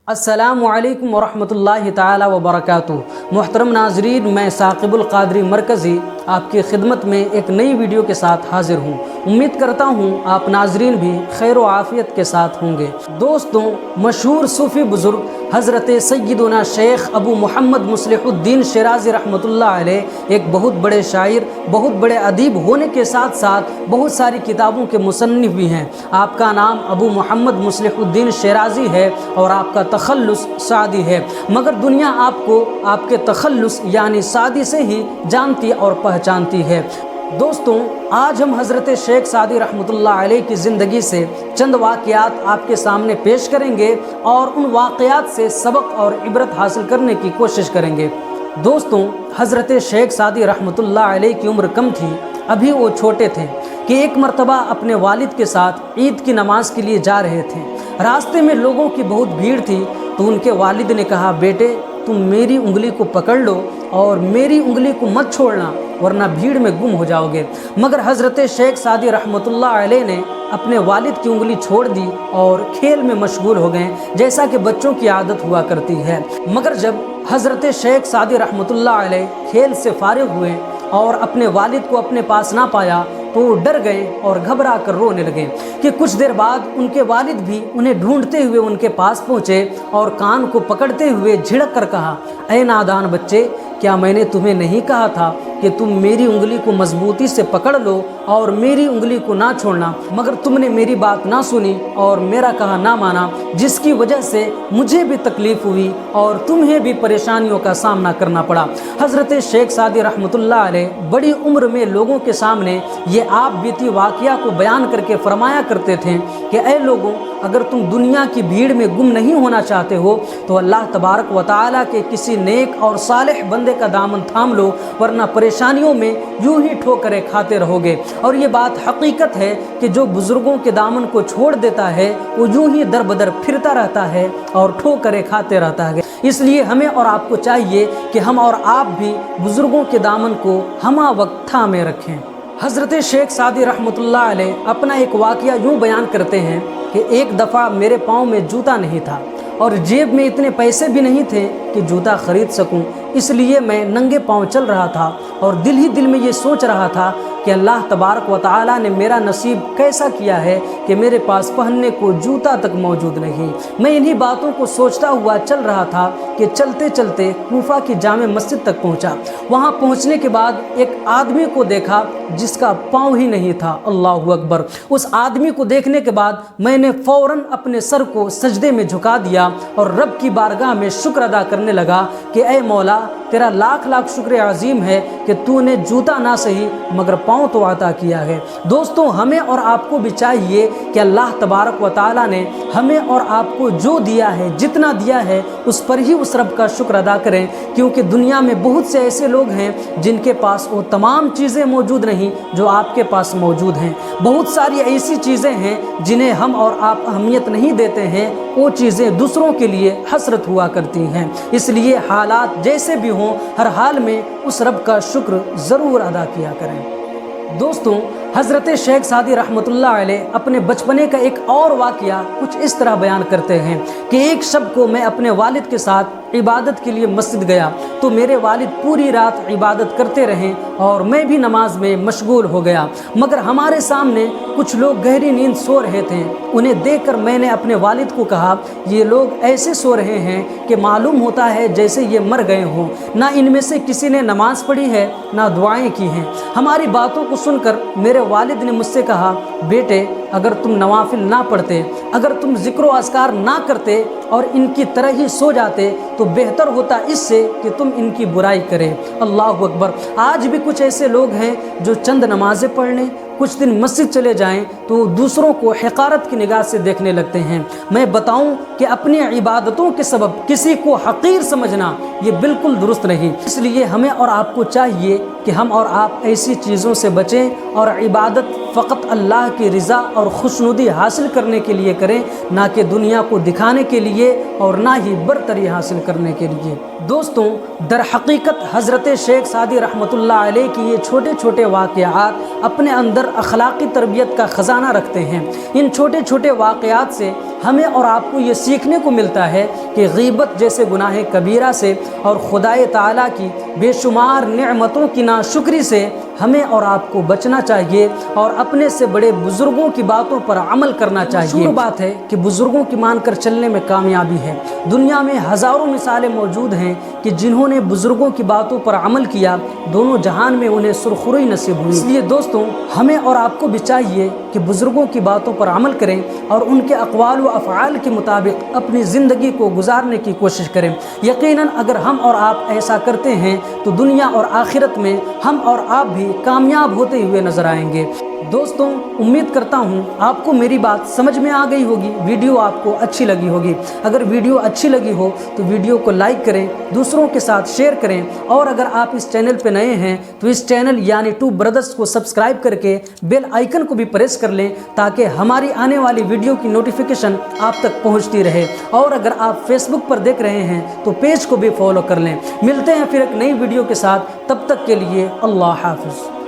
السلام علیکم ورحمۃ اللہ تعالی وبرکاتہ۔ محترم ناظرین، میں ثاقب القادری مرکزی آپ کی خدمت میں ایک نئی ویڈیو کے ساتھ حاضر ہوں۔ امید کرتا ہوں آپ ناظرین بھی خیر و عافیت کے ساتھ ہوں گے۔ دوستوں، مشہور صوفی بزرگ حضرت سیدنا شیخ ابو محمد مصلح الدین شیرازی رحمۃ اللہ علیہ ایک بہت بڑے شاعر، بہت بڑے ادیب ہونے کے ساتھ ساتھ بہت ساری کتابوں کے مصنف بھی ہیں۔ آپ کا نام ابو محمد مصلح الدین شیرازی ہے اور آپ کا تخلص سعدی ہے، مگر دنیا آپ کو آپ کے تخلص یعنی سعدی سے ہی جانتی اور پہچانتی ہے۔ دوستوں، آج ہم حضرت شیخ سعدی رحمۃ اللہ علیہ کی زندگی سے چند واقعات آپ کے سامنے پیش کریں گے اور ان واقعات سے سبق اور عبرت حاصل کرنے کی کوشش کریں گے۔ دوستوں، حضرت شیخ سعدی رحمۃ اللہ علیہ کی عمر کم تھی، ابھی وہ چھوٹے تھے کہ ایک مرتبہ اپنے والد کے ساتھ عید کی نماز کے لیے جا رہے تھے۔ راستے میں لوگوں کی بہت بھیڑ تھی تو ان کے والد نے کہا، بیٹے تم میری انگلی کو پکڑ لو اور میری انگلی کو مت چھوڑنا ورنہ بھیڑ میں گم ہو جاؤ گے۔ مگر حضرت شیخ سعدی رحمۃ اللہ علیہ نے اپنے والد کی انگلی چھوڑ دی اور کھیل میں مشغول ہو گئے، جیسا کہ بچوں کی عادت ہوا کرتی ہے۔ مگر جب حضرت شیخ سعدی رحمۃ اللہ علیہ کھیل سے فارغ ہوئے اور اپنے والد کو اپنے پاس نہ پایا تو وہ ڈر گئے اور گھبرا کر رونے لگے کہ کچھ دیر بعد ان کے والد بھی انہیں ڈھونڈتے ہوئے ان کے پاس پہنچے اور کان کو پکڑتے ہوئے جھڑک کر کہا، اے نادان بچے، کیا میں نے تمہیں نہیں کہا تھا کہ تم میری انگلی کو مضبوطی سے پکڑ لو اور میری انگلی کو نہ چھوڑنا؟ مگر تم نے میری بات نہ سنی اور میرا کہا نہ مانا، جس کی وجہ سے مجھے بھی تکلیف ہوئی اور تمہیں بھی پریشانیوں کا سامنا کرنا پڑا۔ حضرت شیخ سعدی رحمۃ اللہ علیہ بڑی عمر میں لوگوں کے سامنے یہ آپ بیتی واقعہ کو بیان کر کے فرمایا کرتے تھے کہ اے لوگوں، اگر تم دنیا کی بھیڑ میں گم نہیں ہونا چاہتے ہو تو اللہ تبارک و تعالیٰ کے کسی نیک اور صالح بندے کا دامن تھام لو، ورنہ پریشانیوں میں یوں ہی ٹھوکریں کھاتے رہو گے۔ اور یہ بات حقیقت ہے کہ جو بزرگوں کے دامن کو چھوڑ دیتا ہے وہ یوں ہی در بدر پھرتا رہتا ہے اور ٹھوکریں کھاتے رہتا ہے۔ اس لیے ہمیں اور آپ کو چاہیے کہ ہم اور آپ بھی بزرگوں کے دامن کو ہمہ وقت تھامے رکھیں۔ حضرت شیخ سعدی رحمۃ اللہ علیہ اپنا ایک واقعہ یوں بیان کرتے ہیں کہ ایک دفعہ میرے پاؤں میں جوتا نہیں تھا اور جیب میں اتنے پیسے بھی نہیں تھے کہ جوتا خرید سکوں، اس لیے میں ننگے پاؤں چل رہا تھا اور دل ہی دل میں یہ سوچ رہا تھا کہ اللہ تبارک و تعالیٰ نے میرا نصیب کیسا کیا ہے کہ میرے پاس پہننے کو جوتا تک موجود نہیں۔ میں انہی باتوں کو سوچتا ہوا چل رہا تھا کہ چلتے چلتے کوفہ کی جامع مسجد تک پہنچا۔ وہاں پہنچنے کے بعد ایک آدمی کو دیکھا جس کا پاؤں ہی نہیں تھا۔ اللہ اکبر! اس آدمی کو دیکھنے کے بعد میں نے فوراً اپنے سر کو سجدے میں جھکا دیا اور رب کی بارگاہ میں شکر ادا کرنے لگا کہ اے مولا، تیرا لاکھ لاکھ شکر عظیم ہے کہ تو نے جوتا نہ صحیح مگر پاؤں تو عطا کیا ہے۔ دوستوں، ہمیں اور آپ کو بھی چاہیے کہ اللہ تبارک و تعالیٰ نے ہمیں اور آپ کو جو دیا ہے، جتنا دیا ہے، اس پر ہی اس رب کا شکر ادا کریں، کیونکہ دنیا میں بہت سے ایسے لوگ ہیں جن کے پاس وہ تمام چیزیں موجود نہیں جو آپ کے پاس موجود ہیں۔ بہت ساری ایسی چیزیں ہیں جنہیں ہم اور آپ اہمیت نہیں دیتے ہیں، وہ چیزیں دوسروں کے لیے حسرت ہوا کرتی ہیں۔ اس لیے حالات جیسے بھی ہوں، ہر حال میں اس رب کا شکر ضرور ادا کیا کریں۔ دوستوں، حضرت شیخ سعدی رحمۃ اللہ علیہ اپنے بچپنے کا ایک اور واقعہ کچھ اس طرح بیان کرتے ہیں کہ ایک شب کو میں اپنے والد کے ساتھ عبادت کے لیے مسجد گیا تو میرے والد پوری رات عبادت کرتے رہے اور میں بھی نماز میں مشغول ہو گیا، مگر ہمارے سامنے کچھ لوگ گہری نیند سو رہے تھے۔ انہیں دیکھ کر میں نے اپنے والد کو کہا، یہ لوگ ایسے سو رہے ہیں کہ معلوم ہوتا ہے جیسے یہ مر گئے ہوں، نہ ان میں سے کسی نے نماز پڑھی ہے نہ دعائیں کی ہیں۔ ہماری باتوں کو سن کر میرے والد نے مجھ سے کہا، بیٹے اگر تم نوافل نہ پڑھتے، اگر تم ذکر و اذکار نہ کرتے اور ان کی طرح ہی سو جاتے تو بہتر ہوتا اس سے کہ تم ان کی برائی کرے۔ اللہ اکبر! آج بھی کچھ ایسے لوگ ہیں جو چند نمازیں پڑھنے، کچھ دن مسجد چلے جائیں تو دوسروں کو حقارت کی نگاہ سے دیکھنے لگتے ہیں۔ میں بتاؤں کہ اپنی عبادتوں کے سبب کسی کو حقیر سمجھنا یہ بالکل درست نہیں۔ اس لیے ہمیں اور آپ کو چاہیے کہ کہ ہم اور آپ ایسی چیزوں سے بچیں اور عبادت فقط اللہ کی رضا اور خوشنودی حاصل کرنے کے لیے کریں، نہ کہ دنیا کو دکھانے کے لیے اور نہ ہی برتری حاصل کرنے کے لیے۔ دوستوں، در حقیقت حضرت شیخ سعدی رحمۃ اللہ علیہ کی یہ چھوٹے چھوٹے واقعات اپنے اندر اخلاقی تربیت کا خزانہ رکھتے ہیں۔ ان چھوٹے چھوٹے واقعات سے ہمیں اور آپ کو یہ سیکھنے کو ملتا ہے کہ غیبت جیسے گناہ کبیرہ سے اور خدائے تعالیٰ کی بے شمار نعمتوں کی ناشکری سے ہمیں اور آپ کو بچنا چاہیے اور اپنے سے بڑے بزرگوں کی باتوں پر عمل کرنا چاہیے۔ مشہور بات ہے کہ بزرگوں کی مان کر چلنے میں کامیابی ہے۔ دنیا میں ہزاروں مثالیں موجود ہیں کہ جنہوں نے بزرگوں کی باتوں پر عمل کیا، دونوں جہان میں انہیں سرخروئی نصیب ہوئی۔ اس لیے دوستوں، ہمیں اور آپ کو بھی چاہیے کہ بزرگوں کی باتوں پر عمل کریں اور ان کے اقوال و افعال کے مطابق اپنی زندگی کو گزارنے کی کوشش کریں۔ یقیناً اگر ہم اور آپ ایسا کرتے ہیں تو دنیا اور آخرت میں ہم اور آپ بھی کامیاب ہوتے ہوئے نظر آئیں گے۔ دوستوں، امید کرتا ہوں آپ کو میری بات سمجھ میں آ گئی ہوگی، ویڈیو آپ کو اچھی لگی ہوگی۔ اگر ویڈیو اچھی لگی ہو تو ویڈیو کو لائک کریں، دوسروں کے ساتھ شیئر کریں، اور اگر آپ اس چینل پہ نئے ہیں تو اس چینل یعنی ٹو بردرز کو سبسکرائب کر کے بیل آئیکن کو بھی پریس کر لیں تاکہ ہماری آنے والی ویڈیو کی نوٹیفیکیشن آپ تک پہنچتی رہے۔ اور اگر آپ فیس بک پر دیکھ رہے ہیں تو پیج کو بھی فالو کر لیں۔ ملتے ہیں پھر ایک نئی ویڈیو کے ساتھ، تب تک کے لیے اللہ حافظ۔